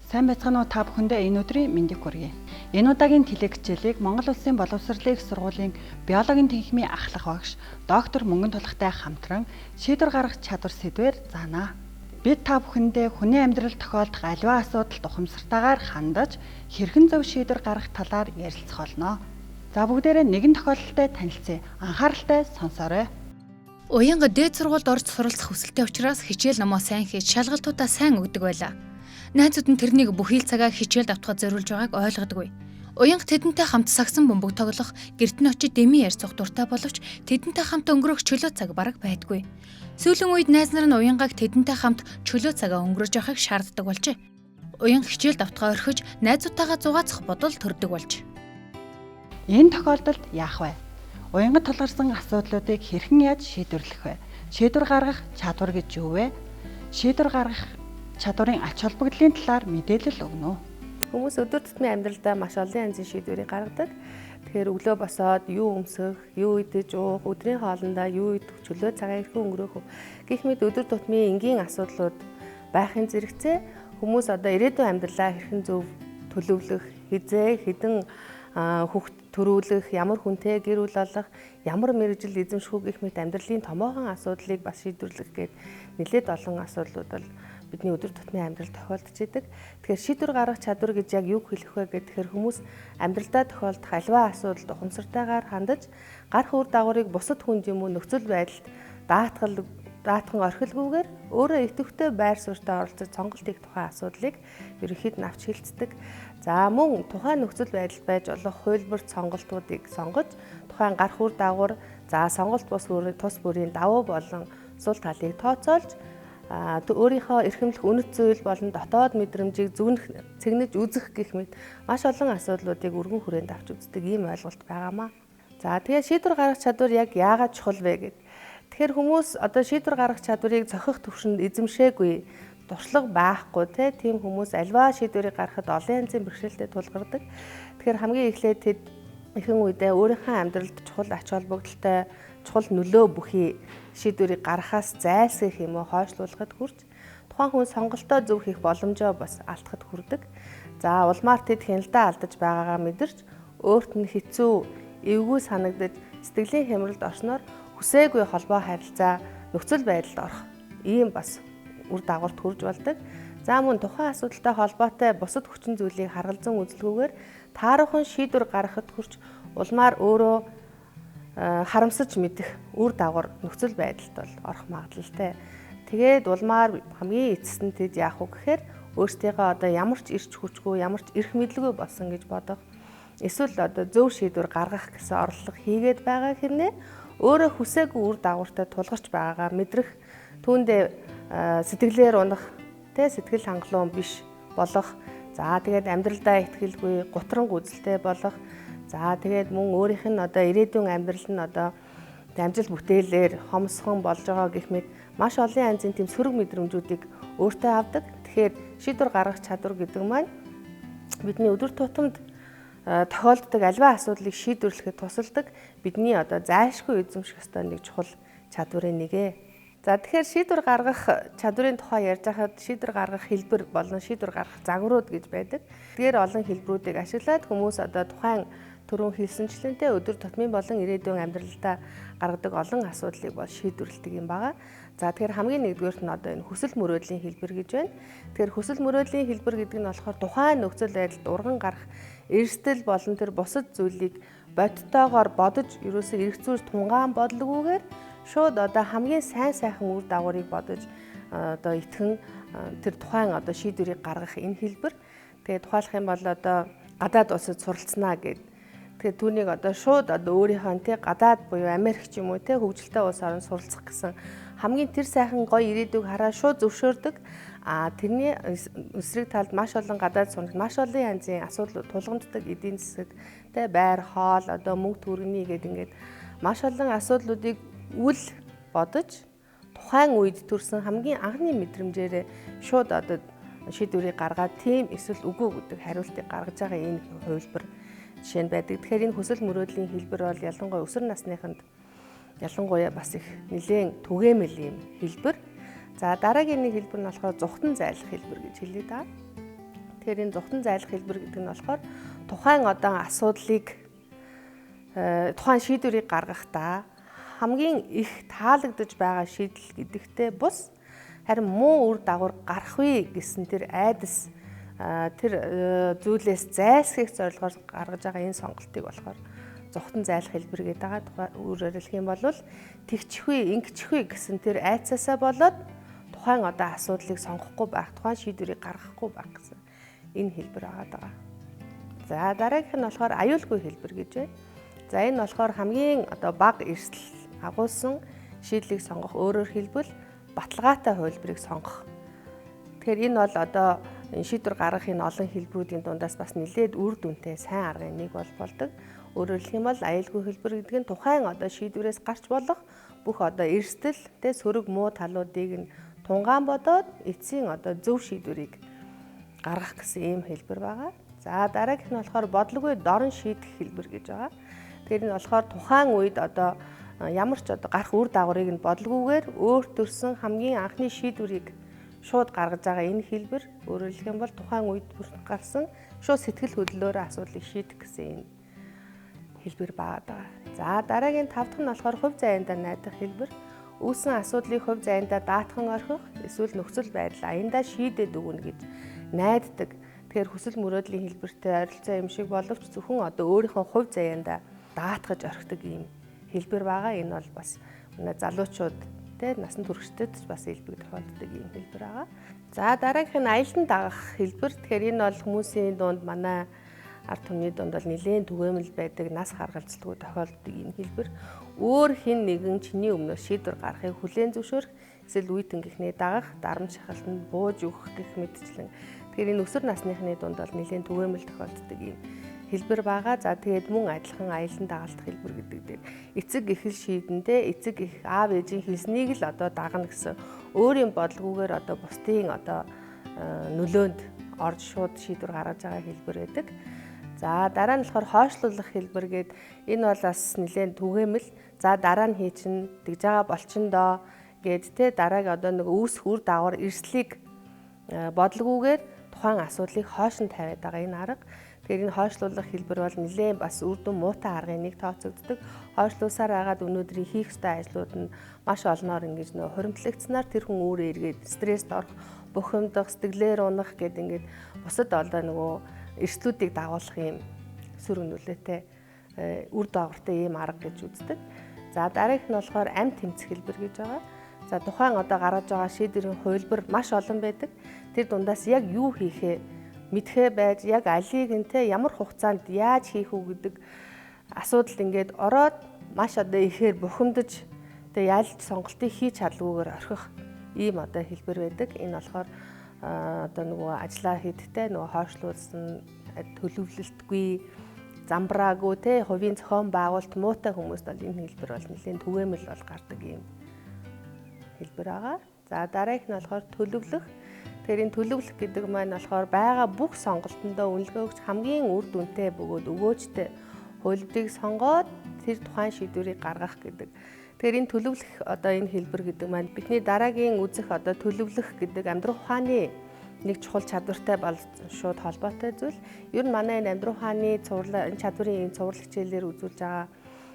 Сайн байцгаана уу та бүхэндээ энэ өдрийн мэндийг хүргэе. Энэ удаагийн телевизэлийг Монгол Улсын боловсролын их сургуулийн биологийн тэнхимийн ахлах багш доктор Мөнгөн Тулахтай хамтран шийдвэр гаргах чадвар сэдвээр заана. Бид та бүхэндээ хүний амьдралд тохиолдох аливаа асуудалд ухамсартайгаар хандаж хэрхэн зөв шийдвэр гаргах талаар ярилцах болно. За бүгдээрээ нэгэн тохиолдолтой танилцъя. Анхааралтай сонсоорой. Уянга дээд сургуульд орж суралцах хүсэлтэй учраас хичээл номоо сайн хийж шалгалтуудаа сайн өгдөг байлаа. Найзууд нь тэрнийг бүхий л цагаа хичээлд автахад зориулж байгааг ойлгодоггүй. Уянга тэдэнтэй хамт сагсан бөмбөг тоглох, гэрт нь очиж дэмий ярьцах дуртай боловч тэдэнтэй хамт өнгөрөх чөлөө цаг бараг байдгүй. Сүүлийн үед найз нар нь уянгааг тэдэнтэй хамт чөлөө цагаа өнгөрөөж явахыг шаарддаг болжээ. Уянга хичээлд автахаа орхиж найзуудтайгаа зугаацах бодол төрдөг болж. Энэ тохиолдолд яах вэ? Уянга тулгарсан асуудлуудыг хэрхэн яаж шийдвэрлэх вэ? Шийдвэр гаргах чадвар гэж юу вэ? Шийдвэр гаргах чадварын ач холбогдлын талаар мэдээлэл өгнө үү? Хүмүүс өдөр тутмын амьдралдаа маш олон янзын шийдвэрийг гаргадаг. Тэгэхээр өглөө босоод юу өмсөх, юу идэж уух, өдрийн хоолндоо юу идэх, чөлөө цагаа хэрхэн өнгөрөөх вэ гэх мэт өдөр тутмын энгийн асуудлууд байхын зэрэгцээ хүмүүс одоо ирээдүйн амьдралаа хэрхэн зөв төлөвлөх, хэдэн хүүхд төрүүлэх, ямар хүнтэй гэр бүл олох, ямар мэрэгжил эзэмших гэх мэт амьдралын томоохон асуудлыг бас шийдвэрлэх гээд нэлээд олон асуудлууд бол бидний өдөр тутмын амьдралд тохиолдож идэг. Тэгэхээр шийдвэр гаргах чадвар гэж яг юу хэлэх вэ гэхээр хүмүүс амьдралдаа тохиолдох аливаа асуудалд ухамсартайгаар хандаж гарах үр дагаврыг бусад хүнд юм уу нөхцөл байдалд даатхан орхилгүйгээр өөрөө идэвхтэй байр суурьтай оролцож сонголт хийх тухайн асуудлыг ерөнхийд нь авч хэлцдэг. За мөн тухайн нөхцөл байдалд байж болох хуйлбарт сонголтуудыг сонгож тухайн гарах үр дагавар сонголт тус бүрийн давуу болон сул талыг тооцоолж өөрийнхөө эрхэмлэх үнэт зүйл болон дотоод мэдрэмжийг цэгнэж үзэх гэх мэт маш олон асуудлуудыг өргөн хүрээнд авч үздэг ийм ойлголт байгаамаа. За тэгээ шийдвэр гаргах чадвар яг яагаад чухал вэ гэдэг. Тэгэхээр хүмүүс одоо шийдвэр гаргах чадварыг зохих төвшөнд эзэмшээгүй, туршлага байхгүй тийм хүмүүс альва шийдвэрийг гаргахад олон янзын бэрхшээлтэй тулгардаг. Тэгэхээр хамгийн эхлээд тэд ихэнх үедээ өөрийнхөө амьдралд чухал ач холбогдолтой чухал нөлөө бүхий шийдвэрийг гаргахаас зайлсхийх юм уу хойшлуулахад хүрч тухайн хүн сонголтоо зөв хийх боломжоо бас алдахад хүрдэг. За улмаар тэд хяналтаа алдаж байгаагаа мэдэрч өөрт нь хэцүү, эвгүй санагдаж сэтгэлийн хямралд орсноор хүсээгүй холбоо харилцаа нөхцөл байдалд орох ийм бас үр дагаварт хүрж болдог. За мөн тухайн асуудалтай холбоотой бусад хүчин зүйлийг харгалзан үзэлгүйгээр тааруухан шийдвэр гаргахад хүрч улмаар өөрөө харамсаж мэдэх үр дагавар нөхцөл байдалд бол орох магадлалтай. Тэгээд улмаар хамгийн эцэст нь тэд яах вэ гэхээр өөрсдийнхөө одоо ямар ч ирч хүчгүй, ямар ч эрх мэдлгүй болсон гэж бодох. Эсвэл одоо зөв шийдвэр гаргах гэсэн орлого хийгээд байгаа хэрнээ өөрөө хүсээгүй үр дагавартай тулгарч байгаагаа мэдрэх, түүндээ сэтгэлээр унах, сэтгэл хангалуун биш болох. За тэгээд амьдралдаа итгэлгүй, гутранг үзэлтэй болох. За тэгээд мөн өөрийнх нь одоо ирээдүйн амьдрал нь одоо амжилт бүтээлээр хомсхон болж байгаа гэх мэт маш олон янзын тийм сөрөг мэдрэмжүүдийг өөртөө авдаг. Тэгэхээр шийдвэр гаргах чадвар гэдэг маань бидний өдөр тутамд тохиолддог аливаа асуудлыг шийдвэрлэхэд тусалдаг бидний одоо зайлшгүй эзэмших ёстой нэг чухал чадварын нэгэ. За тэгэхээр шийдвэр гаргах чадварын тухай ярьж байхад шийдвэр гаргах хэлбэр болон шийдвэр гаргах загварууд гэж байдаг. Тэгэхээр олон хэлбэрүүдийг ашиглаад хүмүүс одоо тухайн түрүүн хэлсэнчлэнтэй өдөр тутмын болон ирээдүйн амьдралдаа гаргадаг олон асуудлыг бол шийдвэрлэдэг юм байна. За тэгэхээр хамгийн нэгдүгээрт нь одоо энэ хүсэл мөрөөдлийн хэлбэр гэж байна. Тэгэхээр хүсэл мөрөөдлийн хэлбэр гэдэг нь болохоор тухайн нөхцөл байдалд урган гарах эрсдэл болон тэр бусад зүйлийг бодтойгоор бодож ерөөсөө эрх зүйр тунгаан бодлогоогоор шууд одоо хамгийн сайхан үр дагаврыг бодож одоо итгэн тэр тухайн одоо шийдвэрийг гаргах энэ хэлбэр. Тэгээ тухайлах юм бол одоо гадаад улсад суралцсанаа гэдэг. Тэгэхээр түүнийг одоо шууд одоо өөрийнхөө гадаад буюу Америк ч юм уу хөгжилтэй улс орнд суралцах гэсэн хамгийн тэр сайхан гоё ирээдүйг хараа шууд зөвшөөрдөг. Тэрний эсрэг талд маш олон гадаад сурагч маш олон янзын асуудлууд тулгамддаг эдийн засаг, байр, хоол, одоо мөнгө төгрөгийн гэдэг ингээд маш олон асуудлуудыг үл бодож тухайн үед төрсэн хамгийн анхны мэдрэмжээрээ шууд одоо шийдвэрийг гаргаад тийм эсвэл үгүй гэдэг хариултыг гаргаж байгаа энэ хувилбар жишээ нь байдаг. Тэгэхээр энэ хүсэл мөрөөдлийн хэлбэр бол ялангуяа өсвөр насныханд ялангуяа бас их нэлээд түгээмэл юм хэлбэр. За дараагийн нэг хэлбэр нь болохоор зүхтэн зайлах хэлбэр гэж хэлээ да. Тэгэхээр энэ зүгтэн зайлах хэлбэр гэдэг нь болохоор тухайн одоо асуудлыг тухайн шийдвэрийг гаргахдаа хамгийн их таалагдж байгаа шийдэл гэдэгтээ бус харин муу үр дагавар гарахгүй гэсэн тэр айдас тэр зүйлээс зайлсхийх зорилгоор гаргаж байгаа энэ сонголтыг болохоор зүгтэн зайлах хэлбэр гэдэг байгаа. Өөрөөр хэлэх юм бол тэгчихвээ, ингэчихвээ гэсэн тэр айцаасаа болоод тухайн одоо асуудлыг сонгохгүй байх, тухайн шийдвэрийг гаргахгүй байх гэсэн энэ хэлбэр байгаа. За дараагийнх нь болохоор аюулгүй хэлбэр гэж байна. За энэ болохоор хамгийн одоо бага эрсдэл агуулсан шийдлийг сонгох, өөрөөр хэлбэл баталгаатай хувилбарыг сонгох. Тэгэхээр энэ бол одоо шийдвэр гаргахын олон хэлбэрүүдийн дундаас бас нэлээд үр дүнтэй сайн аргын нэг болдог. Өөрөөр хэлэх юм бол аюулгүй хэлбэр гэдэг нь тухайн одоо шийдвэрээс гарч болох бүх одоо эрсдэл, сөрөг муу талуудыг нь тунгаан бодоод эцсийн одоо зөв шийдвэрийг гаргах гэсэн ийм хэлбэр байгаа. За дараагийнх нь болохоор бодлогоо дорн шийдэх хэлбэр гэж байгаа. Тэгэхээр энэ болохоор тухайн үед одоо ямар ч одоо гарах үр дагаврыг нь бодлогоогоор өөр төрсөн хамгийн анхны шийдвэрийг шууд гаргаж байгаа энэ хэлбэр өөрөөр хэлэх юм бол тухайн үед гарсан шууд сэтгэл хөдлөлөөр асуудлыг шийдэх гэсэн энэ хэлбэр байгаа. За дараагийн 5 дахь нь болохоор хувь заяандаа найдах хэлбэр. Үүссэн асуудлыг хувь заяандаа даатхан орхих, эсвэл нөхцөл байдал аяндаа шийдээд өгнө гэж найддаг. Тэгэхээр хүсэл мөрөөдлийн хэлбэртэй ойролцоо юм шиг боловч зөвхөн одоо өөрийнхөө хувь заяандаа даатгаж орхидог ийм хэлбэр байгаа. Энэ бол бас залуучууд насан туршидад бас хэлбэг тохиолддог ийм хэлбэр байгаа. За дараагийнх нь аялдан дагах хэлбэр. Тэгэхээр энэ бол хүмүүсийн дунд манай ард түмний дунд бол нэлээд түгээмэл байдаг, нас харгалзалгүй тохиолддог ийм хэлбэр. Өөр хэн нэгэн чиний өмнөөс шийдвэр гаргахыг хүлээн зөвшөөрөх, эсвэл үе тэнгийнхний дагах, дарамт шахалтанд бууж өгөх гэх мэтчлэн. Тэгэхээр энэ өсвөр насныхны дунд бол нэлээд түгээмэл тохиолддог ийм хэлбэр байгаа. За тэгээд мөн адилхан аялан дагалдах хэлбэр гэдэг дээр эцэг эхэл шийдэндээ эцэг эх аав ээжийн хэлснийг л одоо дагна гэсэн өөрийн бодлогоогоор одоо бусдын одоо нөлөөнд орж шууд шийдвэр гаргаж байгаа хэлбэр байдаг. За дараа нь болохоор хойшлуулах хэлбэр гээд энэ бол бас нэлээд түгээмэл. За дараа нь хий чин тэгж байгаа болчиндоо гээд дараагийн одоо нэг үүсэх үр дагавар эрслийг бодлогоогоор тухайн асуудлыг хойш нь тавиад байгаа энэ арга. Тэгэхээр энэ хойшлуулах хэлбэр бол нэлээд бас үр дүн муутай аргын нэг тооцогддог. Хойшлуусаар агаад өнөөдрийн хийх ёстой ажлууд нь маш олноор ингэж нөө хуримтлагдсанаар тэр хүн өөрөө эргээд стресст орох, бухимдах, сэтгэлээр унах гэд ингээд бусад одоо нөгөө эрсдлүүдийг дагуулах юм сөрөг нөлөөтэй үр дагавартай ийм арга гэж үздэг. За дараагийнх нь болохоор амь тэмцэх хэлбэр гэж байгаа. За тухайн одоо гаргаж байгаа шийдвэрийн хувилбар маш олон байдаг. Тэр дундаас яг юу хийхээ мэдхээ байж яг алийг нэ ямар хугацаанд яаж хийх үү гэдэг асуудал ингээд ороод маш одоо ихээр бухимдаж ялж сонголтыг хийж чадлагүйгээр орхих ийм одоо хэлбэр байдаг. Энэ болохоор одоо нөгөө ажиллаа хийдтэй нөгөө хойшлуулсан төлөвлөлтгүй замбраагүй хувийн зохион байгуулалт муутай хүмүүст бол энэ хэлбэр бол нэлээд түгээмэл бол гардаг ийм хэлбэр байгаа. За дараагийнх нь болохоор төлөвлөх. Тэгэхээр энэ төлөвлөх гэдэг маань болохоор байгаа бүх сонголтондоо үнэлгээ өгч хамгийн үр дүнтэй бөгөөд өгөөжтэй хувилбарыг сонгоод тэр тухайн шийдвэрийг гаргах гэдэг. Тэгэхээр энэ төлөвлөх одоо энэ хэлбэр гэдэг маань бидний дараагийн үзэх одоо төлөвлөх гэдэг амьдрах ухааны нэг чухал чадвартай бол шууд холбоотой зүйл. Ер нь манай энэ амьдрах ухааны энэ чадварын цуврал хичээлээр үзүүлж байгаа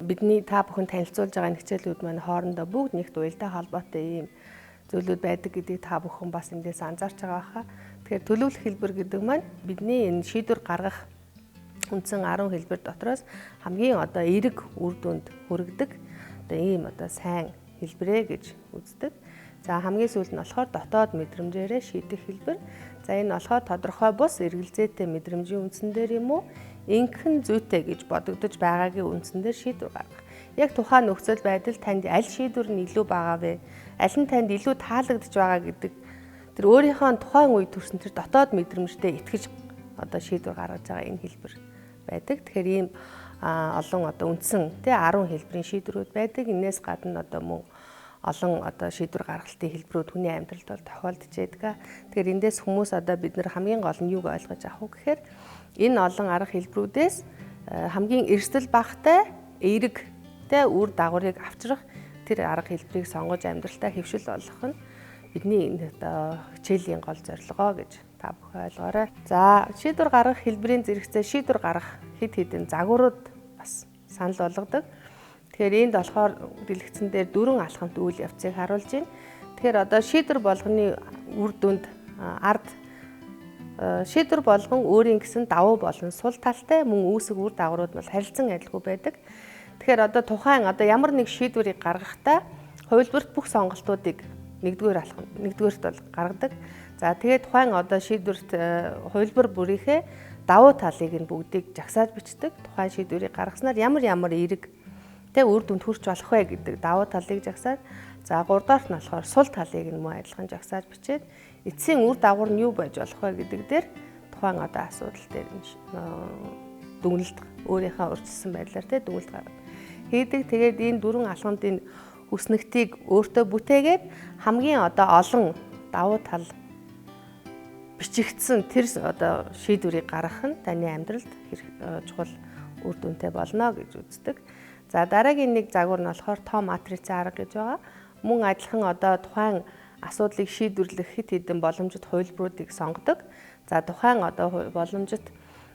бидний та бүхэн танилцуулж байгаа хичээлүүд маань хоорондоо бүгд нэгт уялдаа холбоотой ийм зүйлүүд байдаг гэдгийг та бүхэн бас эндээс анзаарч байгаа хаа. Тэгэхээр төлөвлөх хэлбэр гэдэг маань бидний энэ шийдвэр гаргах үндсэн 10 хэлбэр дотроос хамгийн одоо эерэг үр дүнд хүргэдэг одоо ийм одоо сайн хэлбэрээ гэж үздэг. За хамгийн сүүлд нь болохоор дотоод мэдрэмжээрээ шийдэх хэлбэр. За энэ болохоор тодорхой бус эргэлзээтэй мэдрэмжийн үндсэн дээр юм уу инхэн зүйтэй гэж бодогдож байгаагийн үндсэн дээр шийдвэр гаргах. Яг тухайн нөхцөл байдал танд аль шийдвэр нь илүү бага вэ? Аль нь танд илүү таалагдж байгаа гэдэг тэр өөрийнхөө тухайн үед төрсэн тэр дотоод мэдрэмжтэй итгэж одоо шийдвэр гаргаж байгаа энэ хэлбэр байдаг. Тэгэхээр ийм олон одоо үндсэн 10 хэлбэрийн шийдвэрүүд байдаг. Энээс гадна одоо мөн олон одоо шийдвэр гаргалтын хэлбэрүүд хүний амьдралд бол тохиолдож байдаг. Тэгэхээр эндээс хүмүүс одоо бид нар хамгийн гол нь юуг ойлгож авах вэ гэхээр энэ олон арга хэлбэрүүдээс хамгийн эрсдэл багтай эерэгтэй үр дагаврыг авчрах тэр арга хэлбэрийг сонгож амьдралтаа хэвшил болгох нь бидний энэ одоо хичээлийн гол зорилгоо гэж та бүхэн ойлгоорой. За шийдвэр гаргах хэлбэрийн зэрэгцээ шийдвэр гаргах хэд хэдэн загварууд бас санал болгодог. Тэгэхээр энд болохоор дэлгэцэн дээр 4 алхамт үйл явцыг харуулж байна. Тэгэхээр одоо шийдвэр болгоны үр дүнд ард шийдвэр болгон өөрийн гэсэн давуу болон сул талтай мөн үүсэх үр дагаврууд бол харилцан адилгүй байдаг. Тэгэхээр одоо тухайн ямар нэг шийдвэрийг гаргахдаа хувилбарт бүх сонголтуудыг нэгдүгээрт бол гаргадаг. За тэгээд тухайн шийдвэрт хувилбар бүрийнхээ давуу талыг нь бүгдийг жагсааж бичдэг. Тухайн шийдвэрийг гаргаснаар ямар эерэг үр дүнд хүрч болох вэ гэдэг давуу талыг жагсаад, за 3 дахь нь болохоор сул талыг нь мөн адилхан жагсааж бичээд эцсийн үр дагавар нь юу байж болох вэ гэдэг дээр тухайн асуудал дээр дүгнэлт өөрийнхөө урьдчилсан байдлаар дүгнэлт гаргадаг. Хийдэг. Тэгээд энэ 4 алхамтын үснэгтийг өөртөө бүтээгээд хамгийн олон давуу тал бичигдсэн тэр шийдвэрийг гаргах нь таны амьдралд чухал үр дүнтэй болно гэж үздэг. За дараагийн нэг загвар нь болохоор тоо матрицын арга гэж байгаа. Мөн адилхан тухайн асуудлыг шийдвэрлэх хэд хэдэн боломжит хувилбаруудыг сонгодог. За тухайн боломжит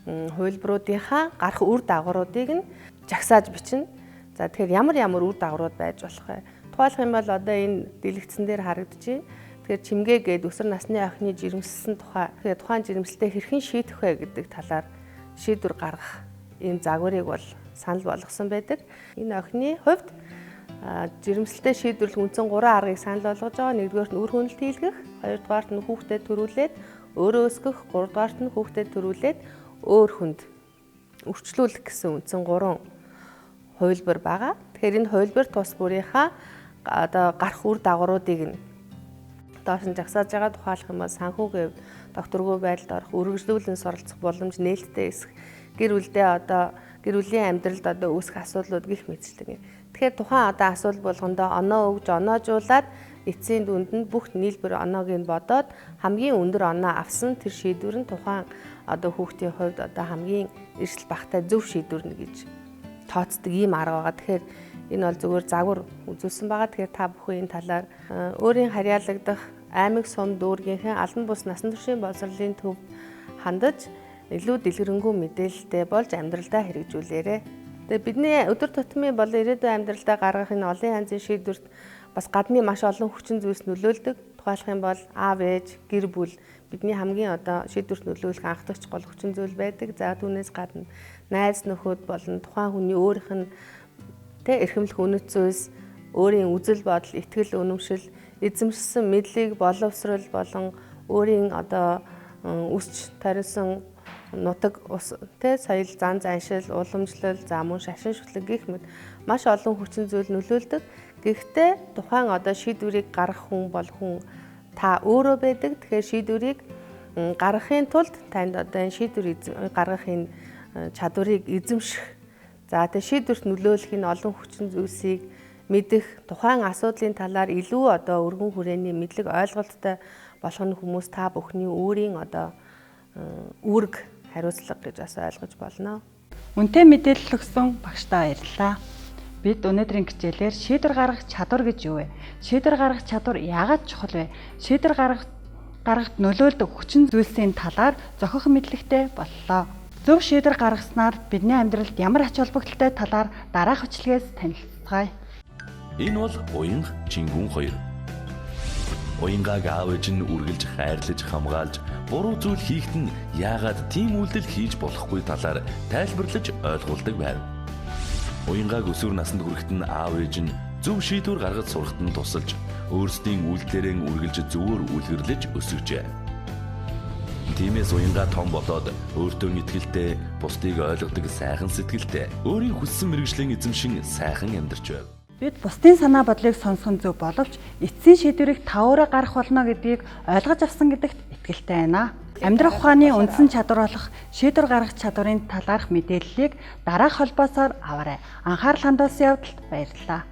хувилбаруудынхаа гарах үр дагавруудыг нь жагсааж бичнэ. За тэгэхээр ямар үр дагаврууд байж болох вэ? Тухайлх юм бол энэ дэлгэцэн дээр харагдаж байна. Тэгэхээр чимгээгээд өсвөр насны охины жирэмсэлсэн тухайн жирэмслэлтэй хэрхэн шийдэх вэ гэдэг талаар шийдвэр гаргах энэ загварыг бол санал болгосон байдаг. Энэ охины хувьд жирэмслэлтэй шийдвэрлэх үндсэн 3 аргыг санал болгож байгаа. Нэгдүгээрт нь үр хүнэлт хийлгэх, хоёрдугаарт нь хүүхдэд төрүүлээд өөрөө өсгөх, гуравдугаарт нь хүүхдэд төрүүлээд өөр хүнд өрчлүүлэх гэсэн үндсэн 3 хувилбар байгаа. Тэгэхээр энэ хувилбар тус бүрийнхаа гарах үр дагавруудыг нь доош нь жагсааж байгаа. Тухайлх юм бол санхүүгийн докторгүй байдалд орох, үргэлжлүүлэн суралцах боломж нээлттэй эсэх, гэр бүлийн амьдралд үүсэх асуудлууд гих мэтчлэг. Тэгэхээр тухайн асуудал болгондоо оноо өгж оноожуулаад эцсийн дүнд нь бүх нийлбэр оноог нь бодоод хамгийн өндөр оноо авсан тэр шийдвэр нь тухайн хүүхдийн хувьд хамгийн эрсдэл багтай зөв шийдвэр нь гэж тооцдог ийм арга байгаа. Тэгэхээр энэ бол зөвхөн загвар үзүүлсэн байгаа. Тэгэхээр та бүхэн энэ талаар өөрийн харьяалагдах аймаг сум дүүргийнхээ албан бус насан туршийн боловсролын төв хандаж илүү дэлгэрэнгүй мэдээлэлтэй болж амьдралдаа хэрэгжүүлээрэй. Тэгээ бидний өдөр тутмын болон ирээдүйн амьдралдаа гаргах энэ олон янзын шийдвэрт бас гадны маш олон хүчин зүйлс нөлөөлдөг. Тухайлх юм бол аав ээж, гэр бүл бидний хамгийн шийдвэрт нөлөөлөх анхдагч гол хүчин зүйл байдаг. За түүнээс гадна найз нөхөд болон тухайн хүний өөрийнх нь эрхэмлэх үнэт зүйлс, өөрийн үзэл бодол, итгэл үнэмшил, эзэмшсэн мэдлэг, боловсрол болон өөрийн үсч тариусан нутаг соёл, зан заншил, уламжлал, за мөн шашин шүтлэг гэх мэт маш олон хүчин зүйл нөлөөлдөг. Гэхдээ тухайн шийдвэрийг гаргах хүн бол хүн та өөрөө байдаг. Тэгэхээр шийдвэрийг гаргахын тулд танд энэ шийдвэр гаргахын чадварыг эзэмших, за шийдвэрт нөлөөлөх энэ олон хүчин зүйлсийг мэдэх, тухайн асуудлын талаар илүү өргөн хүрээний мэдлэг ойлголттой болох нь хүмүүс та бүхний өөрийн үүрэг хариуцлага гэж бас ойлгож болно. Үнэтэй мэдээлэл өгсөн багштай баярлалаа. Бид өнөөдрийн хичээлээр шийдвэр гаргах чадвар гэж юу вэ? Шийдвэр гаргах чадвар яагаад чухал вэ? Шийдвэр гаргахад нөлөөлдөг хүчин зүйлсийн талаар зохих мэдлэгтэй боллоо. Зөв шийдвэр гаргаснаар бидний амьдралд ямар ач холбогдолтой талаар дараах хөтөлбөрөөс танилцгаая. Энэ бол уянга Чингүн 2. Уянгааг аав ээж нь үргэлж хайрлаж хамгаалж, буруу зүйл хийхэд нь яагаад тийм үйлдэл хийж болохгүй талаар тайлбарлаж ойлгуулдаг байв. Уянгааг өсвөр наснд хүрэхэд нь аав ээж нь зөв шийдвэр гаргаж сурахад нь тусалж, өөрсдийн үйлдэлээрээ үргэлж зөвөр үлгэрлэж өсгөжээ. Тиймээс уянгаа том болоод өөртөө итгэлтэй, бусдыг ойлгодог сайхан сэтгэлтэй, өөрийн хүссэн мэргэжлийн эзэмшин сайхан амьдарч байв. Бид бусдын санаа бодлыг сонсох нь зөв боловч эцсийн шийдвэрийг та өөрөө гаргах болно гэдгийг ойлгож авсан гэдэгт итгэлтэй байна. Амьдрах ухааны үндсэн чадвар болох шийдвэр гаргах чадварын талаарх мэдээллийг дараах холбоосоор аваарай. Анхаарал хандуулсан явдалд баярлалаа.